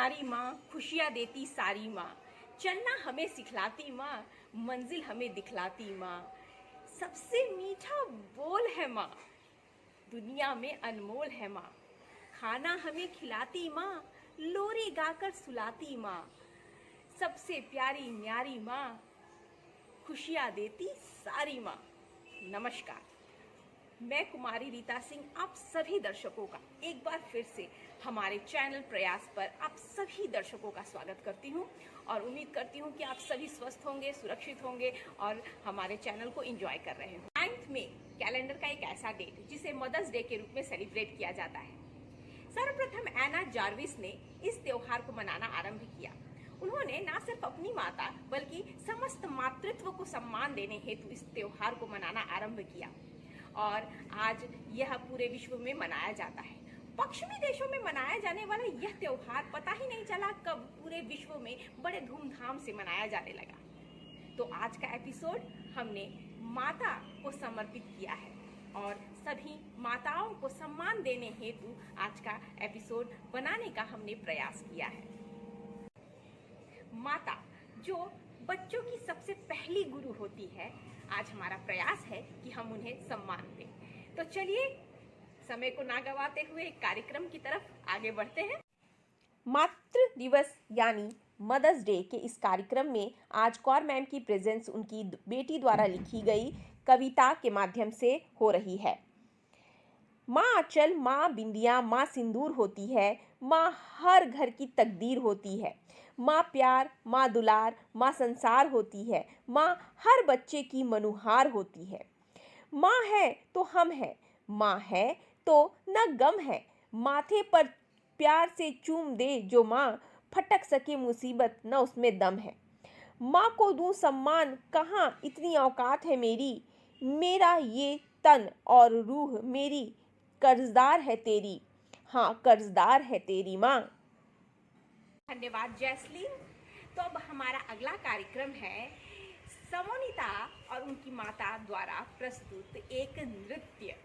न्यारी माँ, खुशियाँ देती सारी माँ, चलना हमें सिखलाती माँ, मंजिल हमें दिखलाती माँ, सबसे मीठा बोल है माँ, दुनिया में अनमोल है माँ, खाना हमें खिलाती माँ, लोरी गाकर सुलाती माँ, सबसे प्यारी न्यारी माँ, खुशियाँ देती सारी माँ। नमस्कार, मैं कुमारी रीता सिंह आप सभी दर्शकों का एक बार फिर से हमारे चैनल प्रयास पर आप सभी दर्शकों का स्वागत करती हूं और उम्मीद करती हूं कि आप सभी स्वस्थ होंगे, सुरक्षित होंगे और हमारे चैनल को एंजॉय कर रहे होंगे। 9 मई कैलेंडर का एक ऐसा डेट जिसे मदर्स डे के रूप में सेलिब्रेट किया जाता है। सर्वप्रथम एना जार्विस ने इस त्योहार को मनाना आरंभ किया। उन्होंने न सिर्फ अपनी माता बल्कि समस्त मातृत्व को सम्मान देने हेतु इस त्योहार को मनाना आरंभ किया और आज यह पूरे विश्व में मनाया जाता है। पश्चिमी देशों में मनाया जाने वाला यह त्योहार पता ही नहीं चला कब पूरे विश्व में बड़े धूमधाम से मनाया जाने लगा। तो आज का एपिसोड हमने माता को समर्पित किया है और सभी माताओं को सम्मान देने हेतु आज का एपिसोड बनाने का हमने प्रयास किया है। माता जो बच्चों की सबसे पहली गुरु होती है, आज हमारा प्रयास है कि हम उन्हें सम्मान दें। तो चलिए समय को ना गवाते हुए कार्यक्रम की तरफ आगे बढ़ते हैं। मातृ दिवस यानी मदर्स डे के इस कार्यक्रम में आज कौर मैम की प्रेजेंस उनकी बेटी द्वारा लिखी गई कविता के माध्यम से हो रही है। माँ आंचल, माँ बिंदिया, माँ सिंदूर होती है, माँ हर घर की तकदीर होती है, माँ प्यार, माँ दुलार, माँ संसार होती है, माँ हर बच्चे की मनुहार होती है। माँ है तो हम हैं, माँ है तो न गम है, माथे पर प्यार से चूम दे जो माँ, फटक सके मुसीबत न उसमें दम है। माँ को दूं सम्मान कहाँ इतनी औकात है मेरी, मेरा ये तन और रूह मेरी कर्जदार है तेरी, हाँ कर्जदार है तेरी माँ। धन्यवाद जैस्लीन। तो अब हमारा अगला कार्यक्रम है समोनिता और उनकी माता द्वारा प्रस्तुत एक नृत्य।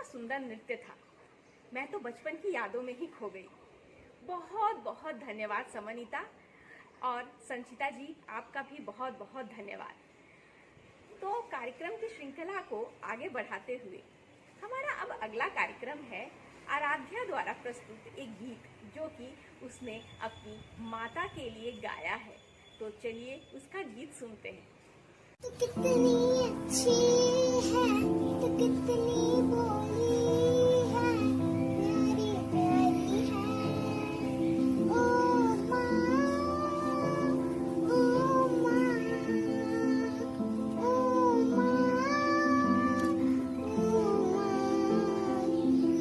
सुंदर नृत्य था। मैं तो बचपन की यादों में ही खो गई। बहुत बहुत धन्यवाद समनिता और संचिता जी, आपका भी बहुत बहुत धन्यवाद। तो कार्यक्रम की श्रृंखला को आगे बढ़ाते हुए हमारा अब अगला कार्यक्रम है आराध्या द्वारा प्रस्तुत एक गीत जो कि उसने अपनी माता के लिए गाया है। तो चलिए उसका गीत सुनते हैं। तो कितनी अच्छी है, तो कितनी बोली है, प्यारी प्यारी है। ओ माँ, ओ माँ, ओ माँ, ओ माँ।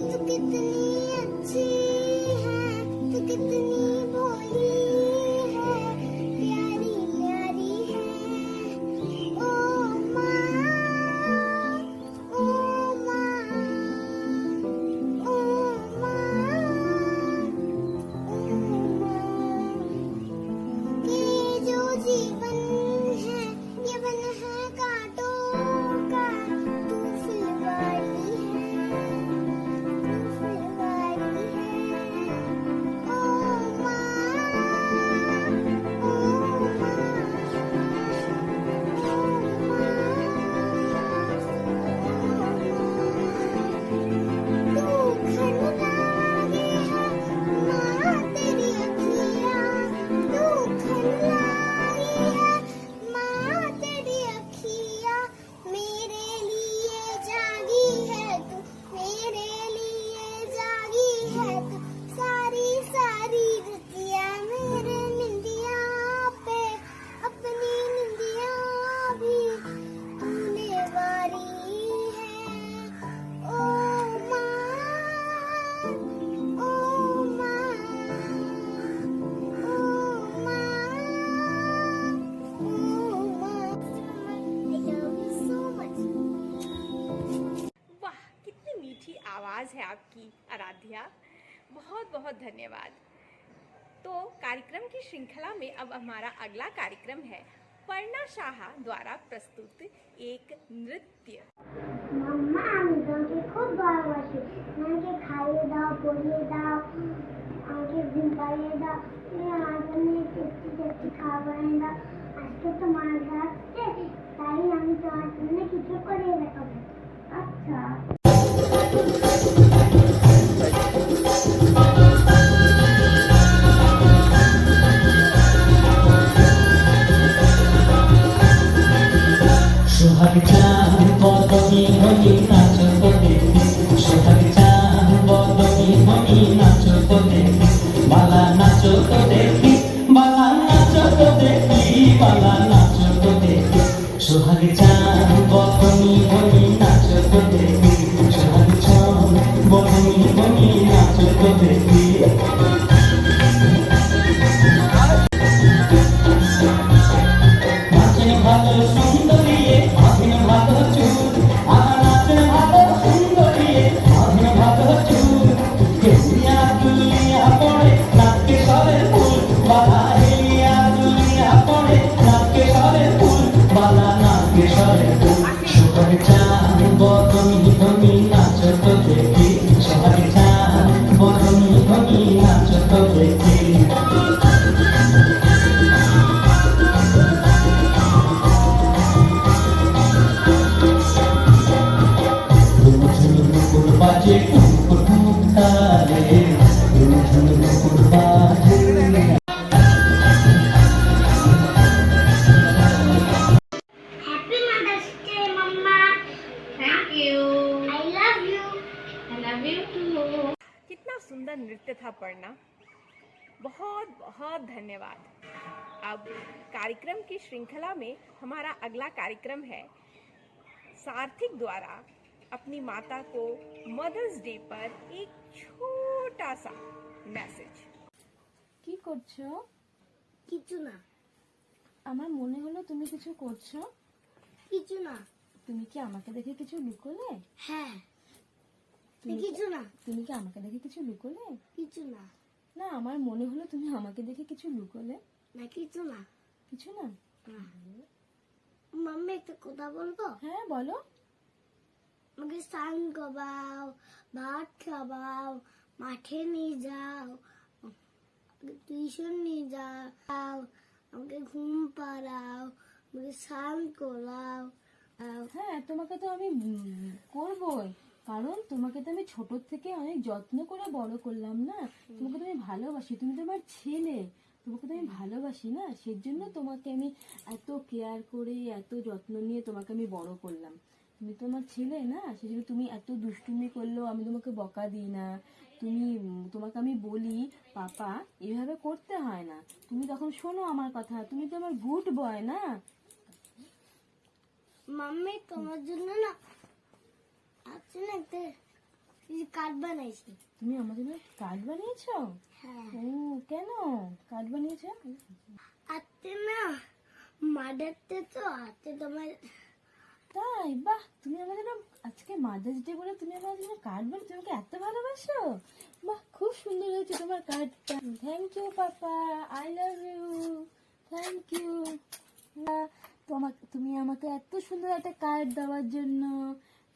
तो कितनी अच्छी है, तो कितनी बोली है, प्यारी प्यारी है। ओ माँ, आपकी आराध्या। बहुत बहुत धन्यवाद। तो कार्यक्रम की श्रृंखला में अब हमारा अगला कार्यक्रम है पर्णा शाह द्वारा प्रस्तुत एक नृत्य। মাম্মা আমি তোমাকে খুব ভালোবাসি আমাকে খাইয়ে দাও পরিয়ে দাও আমাকে ঘুম পাড়িয়ে দাও তুমি আমার জন্য টেস্টি টেস্টি খাবার বানিয়ে দাও আজকে তো মাছ আসছে তাই আমি তোমার জন্য কিছু করে দেখাবো আচ্ছা সোহাগ চাঁদ বদনি হলি নাচ তো দেখি সোহাগ চাঁদ বদনি হলি নাচ তো দেখি বালা নাচ তো দেখি বালা নাচ তো দেখি বালা নাচ তো দেখি সোহাগ চাঁদ বদনি হলি নাচ তো দেখি সোহাগ চাঁদ বদনি হলি নাচ তো দেখি নাচেন ভালো সুন্দরী আভিন ভালো চুল আমার নাচেন ভালো সুন্দরী আভিন ভালো চুল হেলিয়া দুলিয়া পড়ে নাচকে সরে ফুল বালা হেলিয়া দুলিয়া পড়ে নাচকে সরে ফুল বালা নাচকে সরে ফুল সোহাগ চাঁদ বদনি বদনি নাচ তো দেখি সোহাগ চাঁদ বদনি বদনি নাচ তো দেখি বাজে কুকুর তারে ঝুন কুকুর বাজে হ্যাপি মাদার্স ডে মাম্মা thank you. I love you I love you too। कितना सुंदर नृत्य था पर्णा। बहुत बहुत धन्यवाद। अब कार्यक्रम की श्रृंखला में हमारा अगला कार्यक्रम है सार्थक द्वारा अपनी माता को मदर्स डे पर एक छोटा सा मैसेज। কি করছো? কিছু না আমার মনে হলো তুমি কিছু করছো। কিছু না তুমি কি আমাকে দেখে কিছু লুকোলে? হ্যাঁ তুমি কিছু না তুমি কি আমাকে দেখে কিছু লুকোলে? কিছু না না, আমার মনে হলো তুমি আমাকে দেখে কিছু লুকোলে। না কিছু না কিছু না? মাম্মি একটা কথা বলবো হ্যাঁ বলো। আমাকে স্নান করাও ভাত খাওয়াও মাঠে নিয়ে যাও টিউশন নিয়ে যাও আমাকে ঘুম পাড়াও আমাকে স্নান করাও হ্যাঁ, তোমাকে তো আমি করবই, কারণ তোমাকে তো আমি ছোট থেকে অনেক যত্ন করে বড় করলাম না। তোমাকে তো আমি ভালোবাসি, তুমি তো আমার ছেলে, তোমাকে তো আমি ভালোবাসি না, সেজন্য তোমাকে আমি এত কেয়ার করে এত যত্ন নিয়ে তোমাকে আমি বড় করলাম। তুমি তো আমার ছেলে না, সেজন্য তুমি এত দুষ্টুমি করলেও আমি তোমাকে বকা দিই না। তোমাকে আমি বলি পাপা এভাবে করতে হয় না, তুমি তখন শোনো আমার কথা, তুমি তো আমার গুড বয় না। মাম্মি তোমার জন্য না আছে না একটা কার্ড বানাইছি তুমি আমার জন্য কার্ড বানিয়েছো? হ্যাঁ ও কেন কার্ড বানিয়েছো? আজকে না মাদারতে তো আছে তোমার তাই? বাহ, তুমি আমার জন্য আজকে মাদার্স ডে বলে তুমি আমার জন্য কার্ড বানিয়ে তোমাকে এত ভালোবাসো। বাহ, খুব সুন্দর হয়েছে তোমার কার্ডটা। Thank you papa, I love you, thank you. তুমি আমাকে এত সুন্দর একটা কার্ড দেওয়ার জন্য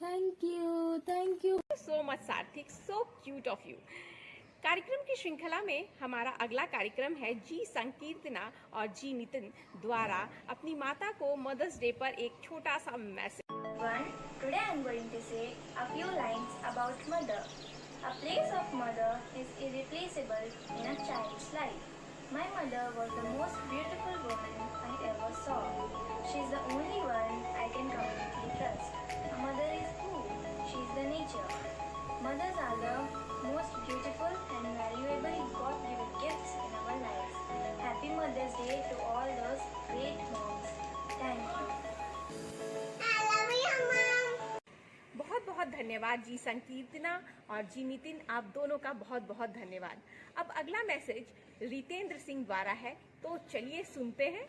thank you, thank you. So much Sarthak, so cute of you. कार्यक्रम की श्रृंखला में हमारा अगला कार्यक्रम है जी संकीर्तना और जी नितिन द्वारा अपनी माता को मदर्स डे पर एक छोटा सा message. Today I am going to say a few lines about mother. A place of mother is irreplaceable in a child's life. My mother was the most beautiful woman I ever saw. She is the only one I can completely trust. A mother is who? She is the nature. Mothers are the most beautiful and valuable God-given gifts in our lives. Happy Mother's Day to all those great moms. Thank you. I love you mom बहुत बहुत धन्यवाद जी संकीर्तना और जी नितिन, आप दोनों का बहुत बहुत धन्यवाद। अब अगला मैसेज रितेंद्र सिंह द्वारा है, तो चलिए सुनते हैं।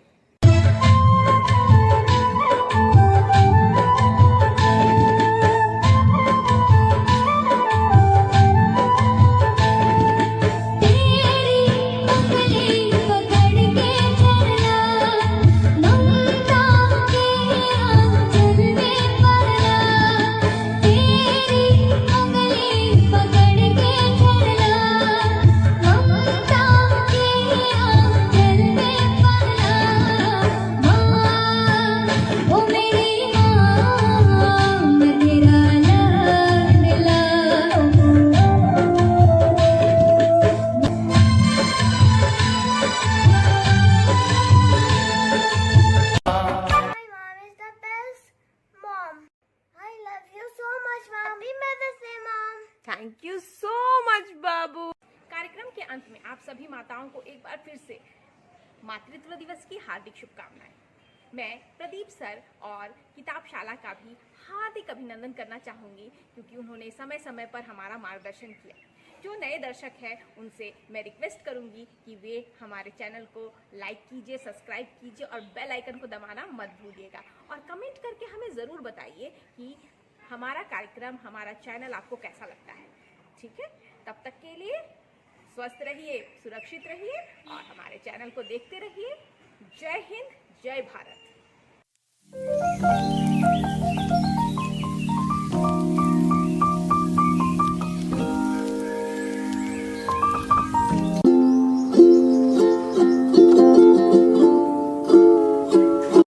कार्यक्रम के अंत में आप सभी माताओं को एक बार फिर से मातृत्व दिवस की हार्दिक शुभकामनाएं। मैं प्रदीप सर और किताबशाला का भी हार्दिक अभिनंदन करना चाहूँगी, क्योंकि उन्होंने समय समय पर हमारा मार्गदर्शन किया। जो नए दर्शक हैं उनसे मैं रिक्वेस्ट करूंगी कि वे हमारे चैनल को लाइक कीजिए, सब्सक्राइब कीजिए और बेल आइकन को दबाना मत भूलिएगा। और कमेंट करके हमें ज़रूर बताइए कि हमारा कार्यक्रम, हमारा चैनल आपको कैसा लगता है। ठीक है, तब तक के लिए स्वस्थ रहिए, सुरक्षित रहिए और हमारे चैनल को देखते रहिए। जय हिंद, जय भारत।